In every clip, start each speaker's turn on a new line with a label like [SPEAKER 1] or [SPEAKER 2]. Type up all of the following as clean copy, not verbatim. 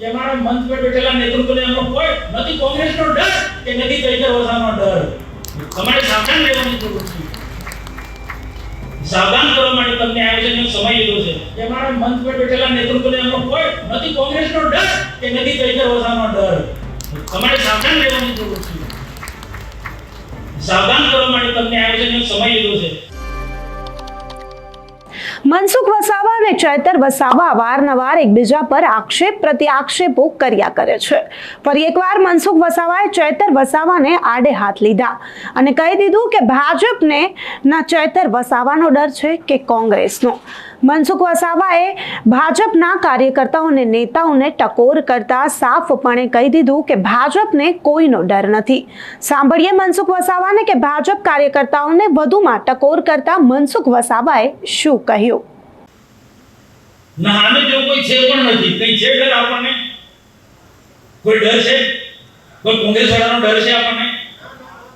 [SPEAKER 1] કે અમારા મંચ પર બેઠેલા નેતૃત્વને એમનો કોઈ નથી કોંગ્રેસનો ડર કે નથી ચૈતર વસાવાનો ડર. તમારે સાવધાન રહેવાની જરૂર છે. સાવધાન કરવા માટે તમને આયોજનનો સમય લીધો છે કે અમારા મંચ પર બેઠેલા નેતૃત્વને એમનો કોઈ નથી કોંગ્રેસનો ડર કે નથી ચૈતર વસાવાનો ડર. તમારે સાવધાન રહેવાની જરૂર છે. સાવધાન કરવા માટે તમને આયોજનનો સમય લીધો છે.
[SPEAKER 2] મનસુખ વસાવા અને ચૈતર વસાવા અવારનવાર એકબીજા પર આક્ષેપ પ્રતિ આક્ષેપો કર્યા કરે છે. ફરી એકવાર મનસુખ વસાવાએ ચૈતર વસાવાને આડે હાથ લીધા અને કહી દીધું કે ભાજપને ના ચૈતર વસાવાનો ડર છે કે કોંગ્રેસનો. મનસુખ વસાવાએ ભાજપના કાર્યકર્તાઓને નેતાઓને ટકોર કરતા સાફપણે કહી દીધું કે ભાજપને કોઈનો ડર નથી. સાંભળીએ મનસુખ વસાવાને કે ભાજપ કાર્યકર્તાઓને વધુમાં ટકોર કરતા મનસુખ વસાવાએ શું કહ્યું.
[SPEAKER 1] ના આને જો કોઈ છે પણ નથી. કઈ છે ડર આપણને? કોઈ ડર છે? કોઈ કોંગ્રેસ વાળાનો ડર છે આપણને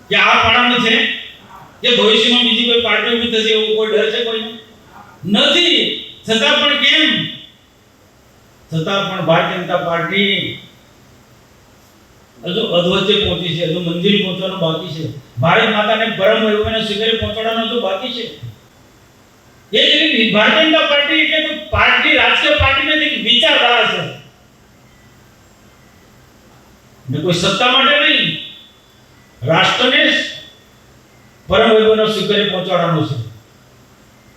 [SPEAKER 1] કે આ પાડાનો છે કે ભવિષ્યમાં બીજી કોઈ પાર્ટી ઊભી થશે એવો કોઈ ડર છે કોઈને? નથી. છતાં પણ કેમ? છતાં પણ ભારતીય જનતા પાર્ટી હજુ અધવચ્ચે પહોંચી છે. હજુ મંજિલ પહોંચવાનું બાકી છે. ભારત માતાને પરમ વૈભવના શિખરે પહોંચાડવાનું હજુ બાકી છે. એ જ રીતે ભારતીય જનતા પાર્ટી એટલે કોઈ પાર્ટી રાજકીય પાર્ટી નથી, વિચારધારા છે. ને કોઈ સત્તા માટે નહીં, રાષ્ટ્રને પરમ વૈભવના શિખરે પહોંચાડવાનું છે.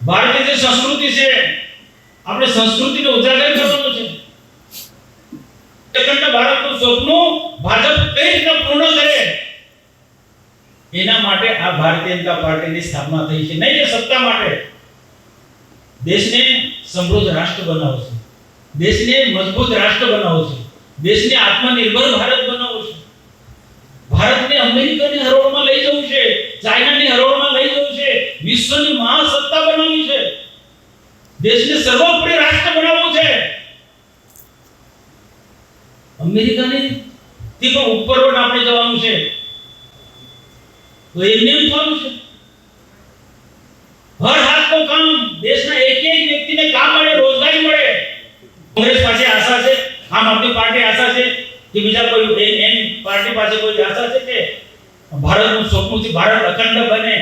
[SPEAKER 1] ભારતીય જે સંસ્કૃતિ છે, આપણે સંસ્કૃતિને ઉજાગર કરવાનું છે. અખંડ ભારતનું સપનું ભાજપ કઈ રીતે પૂર્ણ કરે એના માટે આ ભારતીય જનતા પાર્ટીની સ્થાપના થઈ છે. નહીં કે સત્તા માટે. દેશને સમૃદ્ધ રાષ્ટ્ર બનાવવો છે, દેશને મજબૂત રાષ્ટ્ર બનાવવો છે, દેશને આત્મનિર્ભર ભારત બનાવવો છે. ભારતને અમેરિકાની હરોળમાં લઈ જવું છે, ચાઇનાની હરોળમાં લઈ જવું છે, વિશ્વની મહાસત્તા બનાવવી છે, દેશને સર્વોપરી રાષ્ટ્ર બનાવવું છે. અમેરિકાની થી પણ ઉપરવટ આપણે જવાનું છે. તો એમને એમ થવાનું છે. હર હાથ કો કામ, દેશના એક એક વ્યક્તિને કામ મળે, રોજગારી મળે. કોંગ્રેસ પાસે આશા છે, આમ આદમી પાર્ટી આશા છે કે બીજા કોઈ એન પાર્ટી પાસે કોઈ આશા છે કે ભારતનું સપનું છે ભારત અખંડ બને,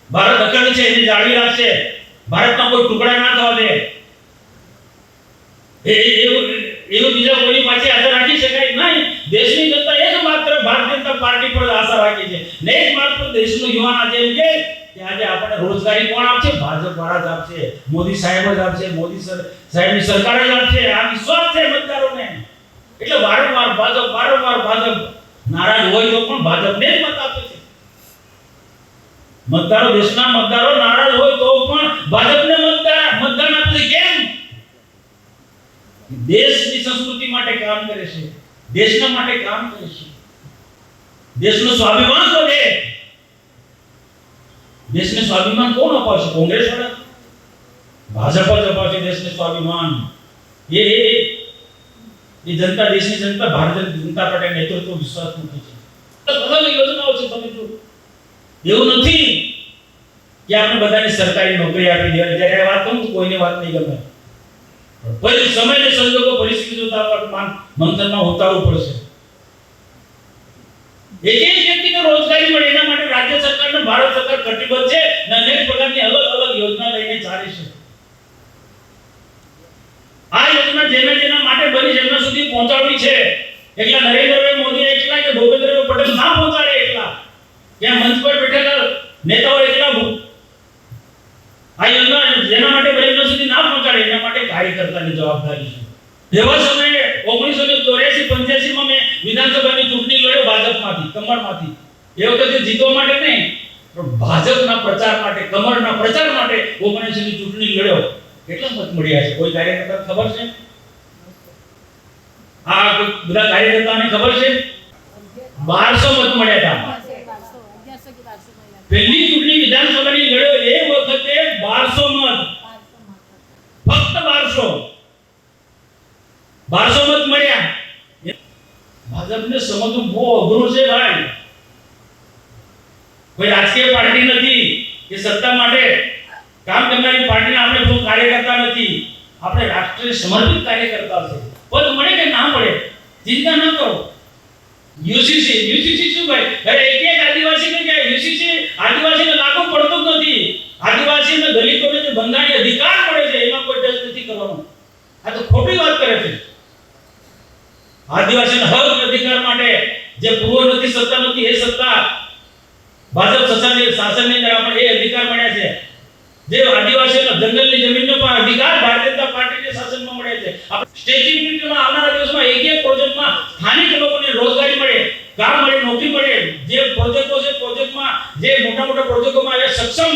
[SPEAKER 1] ભારત અખંડ છે એને જાળવી રાખશે, ભારતના કોઈ ટુકડા ના થવા દે. એવું બીજા કોઈ પાસે આશા રાખી શકાય નહીં. દેશની જનતા એક માત્ર ભારતીય જનતા પાર્ટી પર આશા રાખી છે. ને એક માત્ર દેશનો યુવાન આજે એમ કે આજે આપણે રોજગારી કોણ આપશે? ભાજપ વાળા જ આપશે, મોદી સાહેબ જ આપશે, મોદી સાહેબની સરકાર જ આપશે. આ વિશ્વાસ છે મતદારોને. એટલે વારંવાર ભાજપ નારાજ હોય તો પણ ભાજપને જ મત આપે છે. મતદારો, દેશના મતદારો નારાજ હોય તો પણ ભાજપને મતદાન આપે છે. કેમ? દેશની સંસ્કૃતિ માટે કામ કરે છે, દેશના માટે કામ કરે છે, દેશનું સ્વાભિમાન વધે. દેશને સ્વાભિમાન કોણ અપાવશે? કોંગ્રેસ વાળા? ભાજપ જ અપાવશે દેશને સ્વાભિમાન. એ જનતા, દેશની જનતા ભારતીય જનતા પાર્ટી નેતૃત્વ વિશ્વાસ મૂકે છે. અલગ યોજનાઓ છે. તમે જો એવું નથી કે આપણે બધાને સરકારી નોકરી આપી દેવાની. જ્યારે વાત કરું તો કોઈને વાત નહીં ગમે. પછી સમયને સંજોગો પરિસ્થિતિ જોતા મંથનમાં ઉતારવું પડશે. એક એક વ્યક્તિને રોજગારી મળે એના માટે રાજ્ય સરકાર અને ભારત સરકાર કટિબદ્ધ છે. અનેક પ્રકારની અલગ અલગ યોજના લઈને ચાલે છે. આ યોજના જેના માટે બની જેમના સુધી પહોંચાડવી છે. એકલા નરેન્દ્રભાઈ મોદી એકલા કે ભૂપેન્દ્રભાઈ પટેલ ના પહોંચાડે એકલા, ત્યાં મંચ પર બેઠેલા નેતાઓ એકલા આ યોજના જેના માટે બની એમના સુધી ના પહોંચાડે એના માટે કાર્યકર્તાની જવાબદારી છે. એવા સમયે 1984-85 માં મેં વિધાનસભાની ચૂંટણી લડ્યો ભાજપમાંથી, કમળમાંથી. એ વખતે જીતવા માટે નહીં પણ ભાજપના પ્રચાર માટે, કમળના પ્રચાર માટે 1980 ની ચૂંટણી લડ્યો. કેટલા મત મળ્યા છે? કોઈ કાર્યકર્તા ખબર છે? આ બધા કાર્યકર્તાને ખબર છે? 1200 મત મળ્યા હતા. પહેલી ચૂંટણી વિધાનસભાની લડ્યો એ વખતે 1200 મત, ફક્ત 1200 મત મળ્યા. ભાજપને સમજવું બહુ અઘરું છે ભાઈ. કોઈ રાજકીય પાર્ટી નથી કે સત્તા માટે કામ કરનારી પાર્ટીના આપણે કોઈ કાર્યકર્તા નથી. આપણે રાષ્ટ્રીય સમર્પિત કાર્યકર્તા છે. પદ મળે કે ના મળે ચિંતા ન કરો. યુસીસી શું ભાઈ? અરે એક આદિવાસીને કે યુસીસી આદિવાસીને લાગુ પડતું જ નથી. આદિવાસીને દલિતોને જે બંધારણીય અધિકાર મળે છે એમાં કોઈ ટચ નથી કરવાનો. આ તો ખોટી વાત કરે છે. આદિવાસીના હક અધિકાર માટે જે પૂર્વ નથી સત્તા નથી એ સત્તા ભાજપ શાસનની અંદર આપણે એ અધિકાર મળ્યા છે. જે આદિવાસીઓના જંગલની જમીનનો પણ અધિકાર ભારતીય જનતા પાર્ટીના શાસનમાં મળે છે. સ્ટેચ્યુ ઓફ યુનિટીમાં આવનારા દિવસમાં એક પ્રોજેક્ટમાં સ્થાનિક લોકોને રોજગારી મળે, કામ મળે, નોકરી મળે. જે પ્રોજેક્ટો છે પ્રોજેક્ટમાં જે મોટા પ્રોજેક્ટોમાં એ સક્ષમ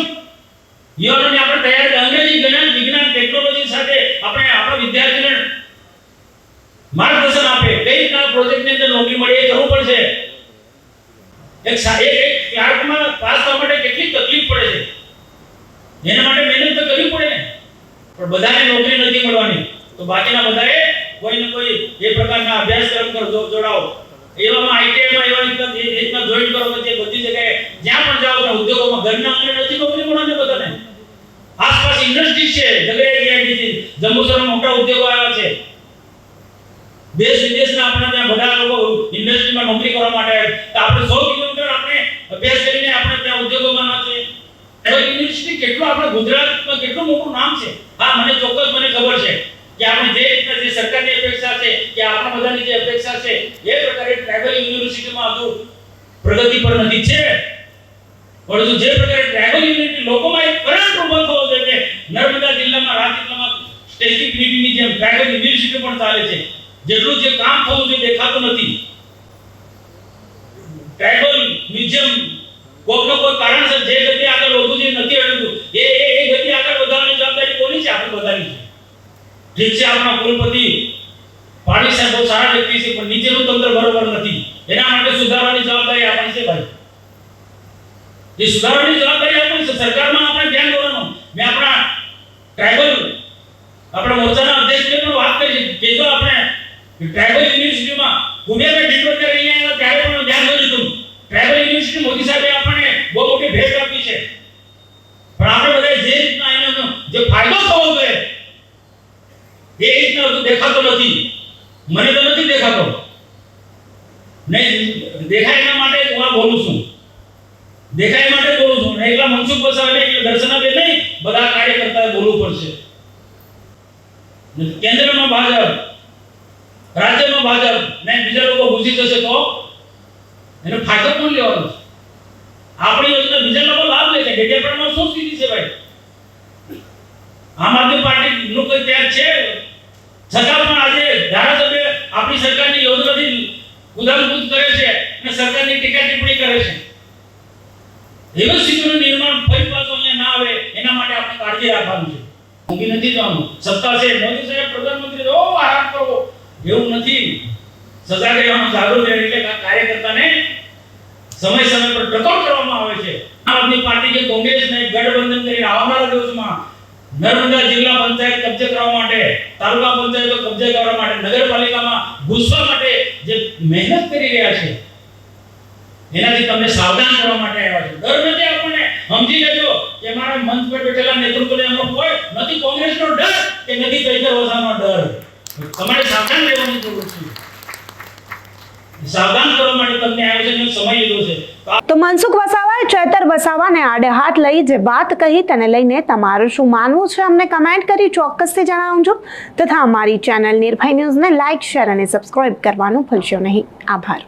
[SPEAKER 1] યુવાનોને આપણે તૈયાર અંગ્રેજી જ્ઞાન વિજ્ઞાન ટેકનોલોજી સાથે આપણે આપણા વિદ્યાર્થીઓને માર્ગદર્શન આપે કઈ રીતના પ્રોજેક્ટની અંદર નોકરી મળે એ કરવું પડશે. એક ક્લાર્કમાં પાસ થવા માટે કેટલી તકલીફ પડે છે એના માટે મહેનત તો કરવી પડે ને. પણ બધાને નોકરી નથી મળવાની તો બાકીના બધાએ કોઈ ને કોઈ એ પ્રકારના અભ્યાસક્રમ પર જોડાઓ. એવામાં આઈટીઆઈમાં એવા રીતના જોઈન કરો કે બધી જગ્યાએ જ્યાં પણ જાઓ ત્યાં ઉદ્યોગોમાં ઘરના આંગણે નથી નોકરી મળવાની બધાને. આસપાસ ઇન્ડસ્ટ્રી છે, જગ્યાએ આઈટીસી જંબુસરમાં મોટા ઉદ્યોગો આવ્યા છે. દેશ વિદેશના આપણા ત્યાં બધા લોકો ઇન્ડસ્ટ્રીમાં નોકરી કરવા માટે તો આપણે 100 કિલોમીટર આપણે અભ્યાસ કરીને આપણે ત્યાં ઉદ્યોગોમાં નાખીએ. યુનિવર્સિટી કેટલું આપણા ગુજરાતમાં કેટલું મોટું નામ છે. હા મને ચોક્કસ મને ખબર છે કે આપણે જે રીતના જે સરકારની અપેક્ષા છે કે આપણા બધાની જે અપેક્ષા છે એ પ્રકારે ટ્રાઇબલ યુનિવર્સિટીમાં હજુ પ્રગતિ પર નથી છે. પરંતુ જે પ્રકારે ટ્રાઇબલ યુનિવર્સિટી લોકોમાં એક કરંટ ઉભો થવો જોઈએ કે નર્મદા જિલ્લામાં રાજ્યમાં સ્ટેચ્યુ ઓફ યુનિટીની જેમ ટ્રાઇબલ યુનિવર્સિટી પણ ચાલે છે. જેટલું જે કામ થવું જોઈએ દેખાતું નથી. ટ્રાઇબલ મ્યુઝિયમ કોઈનો કોઈ કારણસર જે ગતિ આગળ વધવું જોઈએ નથી વધતું એ ગતિ આગળ વધારવાની જવાબદારી કોની છે? આપણી બધાની છે. ઠીક છે આપણા કુલપતિ પાડી સાહેબ બહુ સારા વ્યક્તિ છે પણ નીચેનું તંત્ર બરોબર નથી. એના માટે સુધારવાની જવાબદારી આપણી છે ભાઈ. એ સુધારવાની જવાબદારી આપણી છે. સરકારમાં આપણે ધ્યાન દોરવાનું. મેં આપણા ટ્રાઇબલ આપણા મોરચાના અધ્યક્ષને પણ વાત કરી છે કે જો આપણે ટ્રાઇબલ યુનિવર્સિટીમાં પુણ્યભાઈ ડિંડોર અહીંયા ત્યારે પણ ધ્યાન દોર્યું હતું. ટ્રાઇબલ યુનિવર્સિટી મોદી સાહેબે આપણને બહુ મોટી ભેટ આપી છે. પણ આપણે બધા જે રીતના એનો જે ફાયદો થવો જોઈએ એ રીતના હજુ દેખાતો નથી. મને તો નથી દેખાતો. નહીં દેખાય એના માટે હું આ બોલું છું. દેખાય માટે બોલું છું. ને એકલા મનસુખ વસાવાને એટલે દર્શનાબેન નહીં બધા કાર્યકર્તાએ બોલવું પડશે. કેન્દ્રમાં ભાજપ, રાજ્યમાં ભાજપ ને બીજા લોકો ઘૂસી જશે તો એનો ફાયદો કોણ લેવાનો? આપણી યોજના બીજા લોકો લાભ લે છે. ડેડિયાપાડામાં શું સ્થિતિ છે ભાઈ? આમ આદમી પાર્ટી નું કોઈ ત્યાગ છે છતાં પણ આજે ધારાસભ્ય આપણી સરકારની યોજનાથી ઉદાહરણભૂત કરે છે અને સરકારની ટીકા ટિપ્પણી કરે છે. યુનિવર્સિટીનું નિર્માણ ફરી પાછું અહીંયા ના આવે એના માટે આપણે કાળજી રાખવાની છે. ઊંઘી નથી જવાનું. સત્તા છે મોદી સાહેબ પ્રધાનમંત્રી ઓ આરામ કરો એવું નથી. સજાગ રહેવાનું, જાગૃત રહેવાનું. એટલે કાર્યકર્તાને સમય પર ટકોર કરવામાં આવે છે. આમ આદમી પાર્ટી કે કોંગ્રેસને ગઠબંધન કરીને આવનારા દિવસમાં નર્મદા જિલ્લા પંચાયત કબજે કરવા માટે, તાલુકા પંચાયતો કબજે કરવા માટે, નગરપાલિકામાં ઘૂસવા માટે જે મહેનત કરી રહ્યા છે એનાથી તમને સાવધાન કરવા માટે આવ્યા છે. ડર નથી આપણને. સમજી લેજો કે મારા મંચ પર બેઠેલા નેતૃત્વને એમનો કોઈ નથી કોંગ્રેસનો ડર કે નથી ચૈતર વસાવાનો ડર. તમારે સાવધાન રહેવાની જરૂર છે. સાવધાન કરવા માટે તમને આયોજનનો સમય લીધો છે.
[SPEAKER 2] તો મનસુખ વસાવાએ ચૈતર વસાવાને આડે હાથ લઈ જે વાત કહી તેને લઈને તમારું શું માનવું છે અમને કમેન્ટ કરી ચોક્કસથી જણાવજો. તથા અમારી ચેનલ નિર્ભય ન્યૂઝને લાઇક, શેર અને સબસ્ક્રાઇબ કરવાનું ભૂલશો નહીં. આભાર.